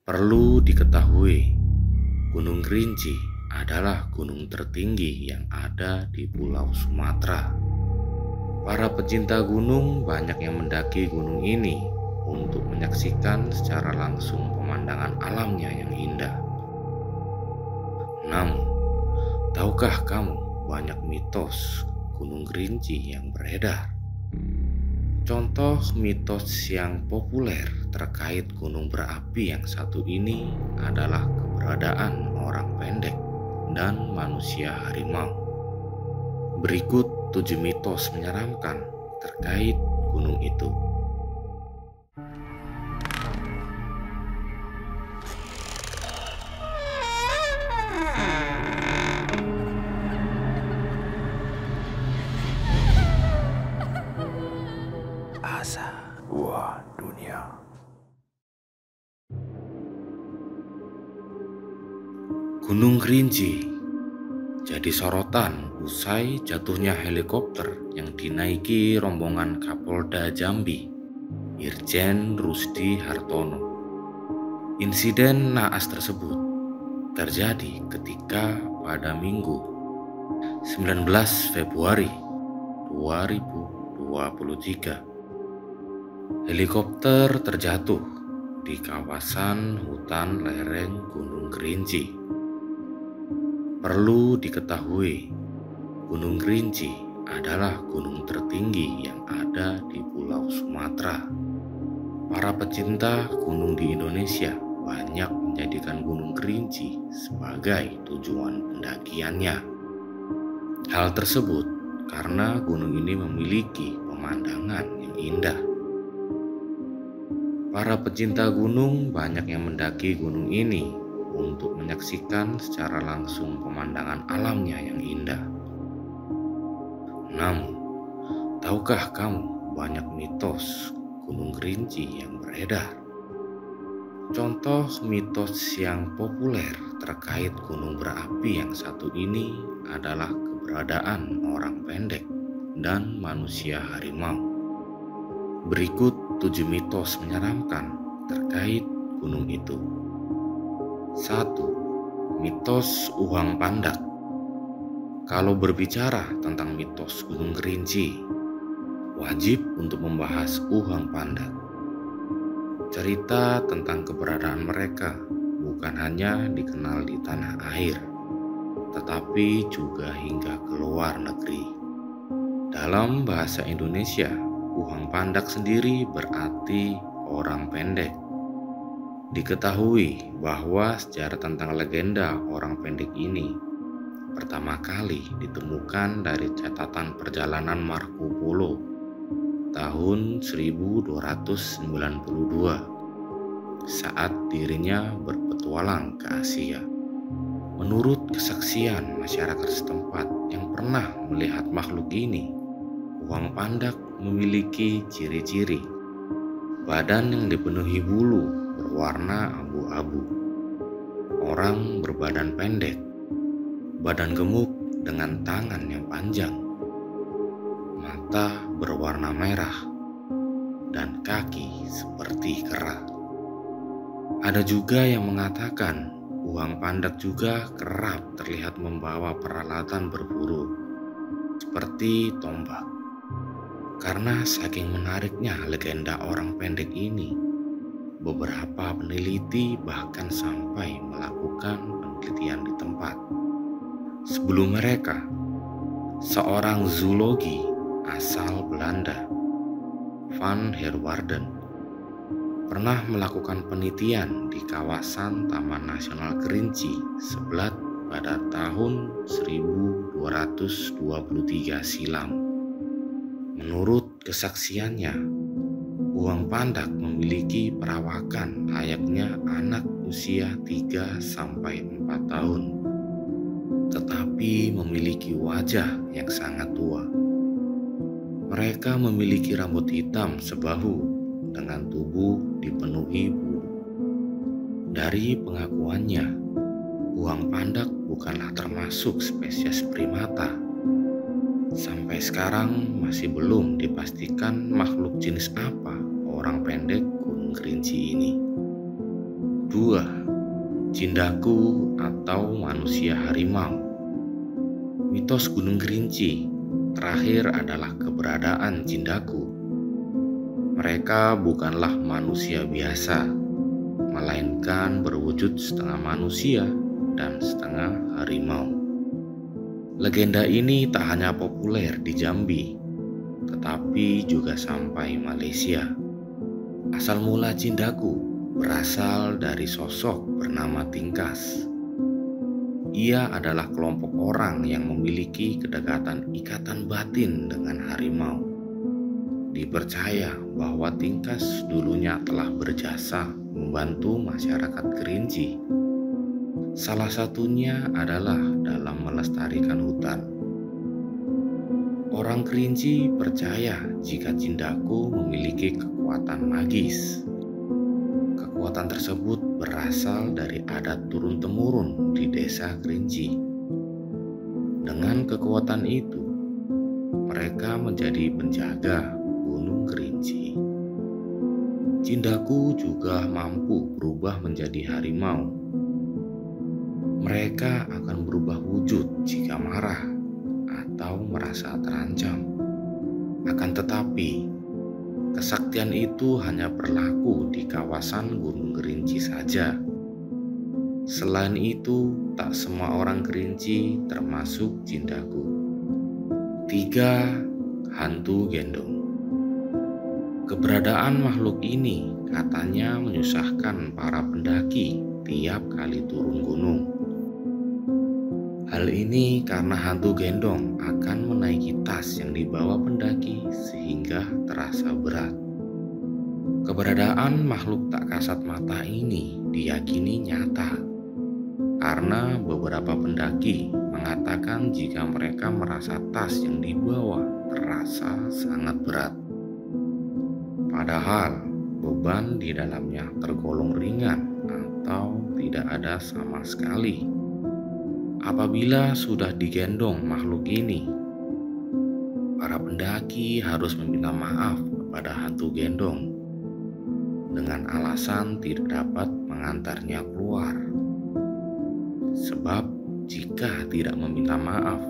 Perlu diketahui, Gunung Kerinci adalah gunung tertinggi yang ada di Pulau Sumatera. Para pecinta gunung banyak yang mendaki gunung ini untuk menyaksikan secara langsung pemandangan alamnya yang indah. Namun, tahukah kamu banyak mitos Gunung Kerinci yang beredar? Contoh mitos yang populer terkait gunung berapi yang satu ini adalah keberadaan orang pendek dan manusia harimau. Berikut 7 mitos menyeramkan terkait gunung itu. Asa Wah Dunia. Gunung Kerinci jadi sorotan usai jatuhnya helikopter yang dinaiki rombongan Kapolda Jambi, Irjen Rusdi Hartono. Insiden naas tersebut terjadi ketika pada Minggu 19 Februari 2023 helikopter terjatuh di kawasan hutan lereng Gunung Kerinci. Perlu diketahui, Gunung Kerinci adalah gunung tertinggi yang ada di Pulau Sumatera. Para pecinta gunung di Indonesia banyak menjadikan Gunung Kerinci sebagai tujuan pendakiannya. Hal tersebut karena gunung ini memiliki pemandangan yang indah. Para pecinta gunung banyak yang mendaki gunung ini untuk menyaksikan secara langsung pemandangan alamnya yang indah. Namun, tahukah kamu banyak mitos Gunung Kerinci yang beredar? Contoh mitos yang populer terkait gunung berapi yang satu ini adalah keberadaan orang pendek dan manusia harimau. Berikut 7 mitos menyeramkan terkait gunung itu. 1. Mitos Uhang Pandak. Kalau berbicara tentang mitos Gunung Kerinci, wajib untuk membahas Uhang Pandak. Cerita tentang keberadaan mereka bukan hanya dikenal di tanah air, tetapi juga hingga ke luar negeri. Dalam bahasa Indonesia, Uhang Pandak sendiri berarti orang pendek. Diketahui bahwa sejarah tentang legenda orang pendek ini pertama kali ditemukan dari catatan perjalanan Marco Polo tahun 1292 saat dirinya berpetualang ke Asia. Menurut kesaksian masyarakat setempat yang pernah melihat makhluk ini, Uhang Pandak memiliki ciri-ciri badan yang dipenuhi bulu berwarna abu-abu, orang berbadan pendek, badan gemuk dengan tangan yang panjang, mata berwarna merah, dan kaki seperti kera. Ada juga yang mengatakan Uhang Pandak juga kerap terlihat membawa peralatan berburu seperti tombak. Karena saking menariknya legenda orang pendek ini, beberapa peneliti bahkan sampai melakukan penelitian di tempat. Sebelum mereka, seorang zoologi asal Belanda, Van Herwarden, pernah melakukan penelitian di kawasan Taman Nasional Kerinci Seblat pada tahun 1223 silam. Menurut kesaksiannya, Uhang Pandak memiliki perawakan layaknya anak usia 3-4 tahun, tetapi memiliki wajah yang sangat tua. Mereka memiliki rambut hitam sebahu dengan tubuh dipenuhi bulu. Dari pengakuannya, Uhang Pandak bukanlah termasuk spesies primata. Sampai sekarang masih belum dipastikan makhluk jenis apa orang pendek Gunung Kerinci ini. 2. kedua, Cindaku atau manusia harimau. Mitos Gunung Kerinci terakhir adalah keberadaan Cindaku. Mereka bukanlah manusia biasa, melainkan berwujud setengah manusia dan setengah harimau. Legenda ini tak hanya populer di Jambi, tetapi juga sampai Malaysia. Asal mula Cindaku berasal dari sosok bernama Tingkas. Ia adalah kelompok orang yang memiliki kedekatan ikatan batin dengan harimau. Dipercaya bahwa Tingkas dulunya telah berjasa membantu masyarakat Kerinci. Salah satunya adalah dalam melestarikan hutan. Orang Kerinci percaya jika Cindaku memiliki kekuatan magis. Kekuatan tersebut berasal dari adat turun-temurun di desa Kerinci. Dengan kekuatan itu, mereka menjadi penjaga Gunung Kerinci. Cindaku juga mampu berubah menjadi harimau. Mereka akan berubah wujud jika marah atau merasa terancam. Akan tetapi, kesaktian itu hanya berlaku di kawasan Gunung Kerinci saja. Selain itu, tak semua orang Kerinci termasuk Cindaku. 3. Hantu gendong. Keberadaan makhluk ini katanya menyusahkan para pendaki tiap kali turun gunung. Hal ini karena hantu gendong akan menaiki tas yang dibawa pendaki sehingga terasa berat. Keberadaan makhluk tak kasat mata ini diyakini nyata karena beberapa pendaki mengatakan jika mereka merasa tas yang dibawa terasa sangat berat. Padahal beban di dalamnya tergolong ringan atau tidak ada sama sekali. Apabila sudah digendong makhluk ini, para pendaki harus meminta maaf kepada hantu gendong dengan alasan tidak dapat mengantarnya keluar. Sebab jika tidak meminta maaf,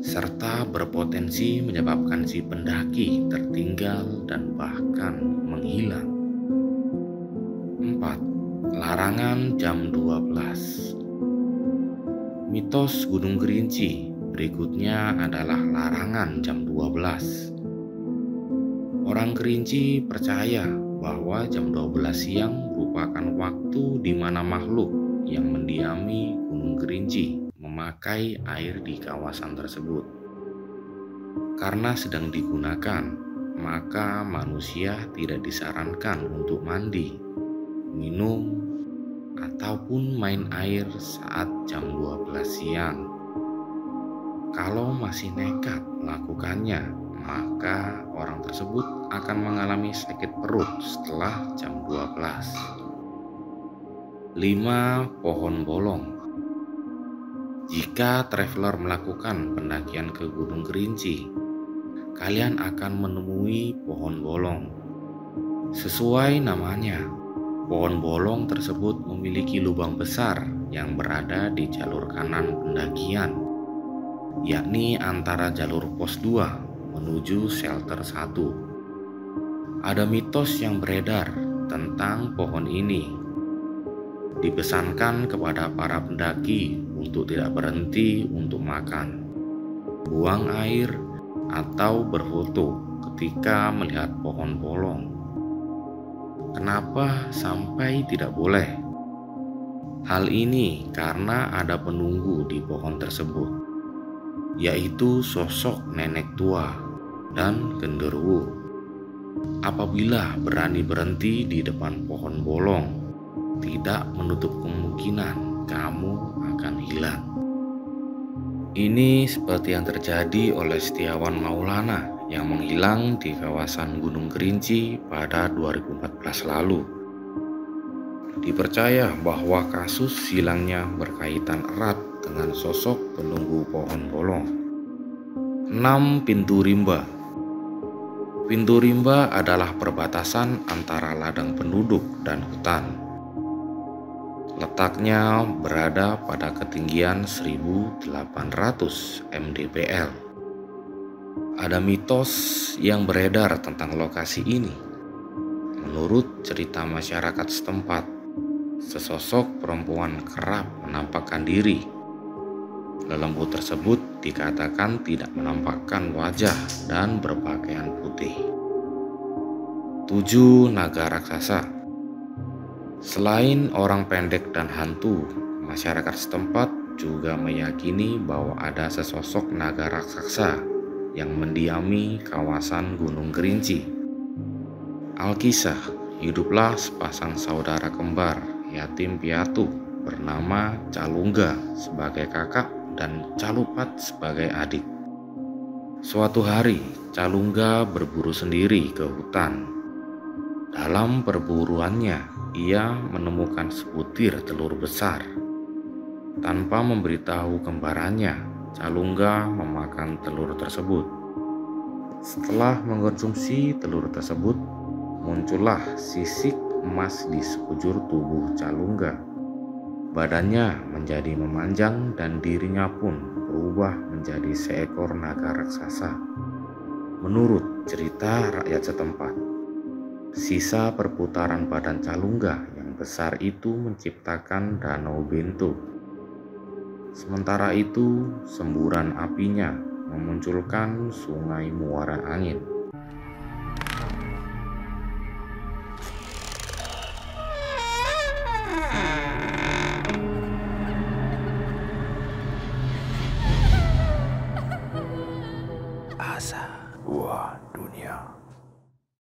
serta berpotensi menyebabkan si pendaki tertinggal dan bahkan menghilang. 4. Larangan jam 12. Mitos Gunung Kerinci berikutnya adalah larangan jam 12. Orang Kerinci percaya bahwa jam 12 siang merupakan waktu di mana makhluk yang mendiami Gunung Kerinci memakai air di kawasan tersebut. Karena sedang digunakan, maka manusia tidak disarankan untuk mandi, minum, ataupun main air saat jam 12 siang. Kalau masih nekat melakukannya, maka orang tersebut akan mengalami sakit perut setelah jam 12. 5. Pohon bolong. Jika traveler melakukan pendakian ke Gunung Kerinci, kalian akan menemui pohon bolong. Sesuai namanya, pohon bolong tersebut memiliki lubang besar yang berada di jalur kanan pendakian, yakni antara jalur pos 2 menuju shelter 1. Ada mitos yang beredar tentang pohon ini. Dipesankan kepada para pendaki untuk tidak berhenti untuk makan, buang air, atau berfoto ketika melihat pohon bolong. Kenapa sampai tidak boleh? Hal ini karena ada penunggu di pohon tersebut, yaitu sosok nenek tua dan genderuwo. Apabila berani berhenti di depan pohon bolong, tidak menutup kemungkinan kamu akan hilang. Ini seperti yang terjadi oleh Setiawan Maulana yang menghilang di kawasan Gunung Kerinci pada 2014 lalu. Dipercaya bahwa kasus hilangnya berkaitan erat dengan sosok penunggu pohon bolong. 6. Pintu rimba. Pintu rimba adalah perbatasan antara ladang penduduk dan hutan. Letaknya berada pada ketinggian 1800 mdpl. Ada mitos yang beredar tentang lokasi ini. Menurut cerita masyarakat setempat, sesosok perempuan kerap menampakkan diri. Lelembut tersebut dikatakan tidak menampakkan wajah dan berpakaian putih. 7 naga raksasa. Selain orang pendek dan hantu, masyarakat setempat juga meyakini bahwa ada sesosok naga raksasa yang mendiami kawasan Gunung Kerinci. Alkisah, hiduplah sepasang saudara kembar yatim piatu bernama Calungga sebagai kakak dan Calupat sebagai adik. Suatu hari, Calungga berburu sendiri ke hutan. Dalam perburuannya, ia menemukan sebutir telur besar. Tanpa memberitahu kembarannya, Calungga memakan telur tersebut. Setelah mengkonsumsi telur tersebut, muncullah sisik emas di sekujur tubuh Calungga. Badannya menjadi memanjang dan dirinya pun berubah menjadi seekor naga raksasa. Menurut cerita rakyat setempat, sisa perputaran badan Calungga yang besar itu menciptakan Danau Bento. Sementara itu, semburan apinya memunculkan sungai muara angin.